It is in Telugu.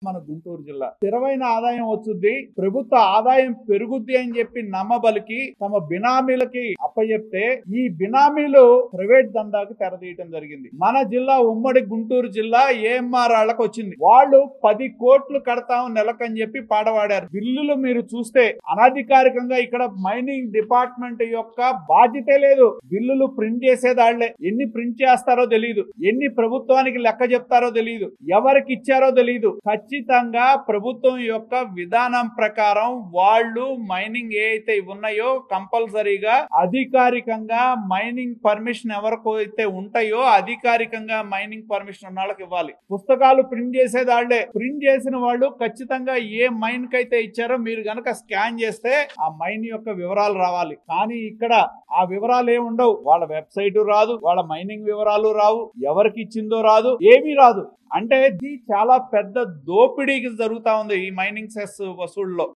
మన గుంటూరు జిల్లా స్థిరమైన ఆదాయం వచ్చుద్ది, ప్రభుత్వ ఆదాయం పెరుగుద్ది అని చెప్పి నమ్మబలికి తమ బినామీలకి అప్పచెప్తే ఈ బినామీలు ప్రైవేట్ దందాకి తెరదీయటం జరిగింది. మన జిల్లా ఉమ్మడి గుంటూరు జిల్లా ఏఎంఆర్ వాళ్ళకి వచ్చింది. వాళ్ళు 10 కోట్లు కడతాం నెలకని చెప్పి పాడవాడారు. బిల్లులు మీరు చూస్తే అనధికారికంగా ఇక్కడ మైనింగ్ డిపార్ట్మెంట్ యొక్క బాధ్యతే లేదు. బిల్లులు ప్రింట్ చేసేదాళ్లే. ఎన్ని ప్రింట్ చేస్తారో తెలియదు, ఎన్ని ప్రభుత్వానికి లెక్క చెప్తారో తెలియదు, ఎవరికి ఇచ్చారో తెలియదు. ఖచ్చితంగా ప్రభుత్వం యొక్క విధానం ప్రకారం వాళ్ళు మైనింగ్ ఏ అయితే ఉన్నాయో కంపల్సరీగా అధికారికంగా మైనింగ్ పర్మిషన్ ఎవరికైతే ఉంటాయో అధికారికంగా మైనింగ్ పర్మిషన్ ఉన్న వాళ్ళకి ఇవ్వాలి. పుస్తకాలు ప్రింట్ చేసేదాళ్లే. ప్రింట్ చేసిన వాళ్ళు ఖచ్చితంగా ఏ మైన్ కైతే ఇచ్చారో మీరు గనక స్కాన్ చేస్తే ఆ మైన్ యొక్క వివరాలు రావాలి. కానీ ఇక్కడ ఆ వివరాలు ఏమి ఉండవు. వాళ్ళ వెబ్సైట్ రాదు, వాళ్ళ మైనింగ్ వివరాలు రావు, ఎవరికి ఇచ్చిందో రాదు, ఏమీ రాదు. అంటే ఇది చాలా పెద్ద దోపిడీకి జరుగుతా ఉంది ఈ మైనింగ్ సెస్ వసూళ్లలో.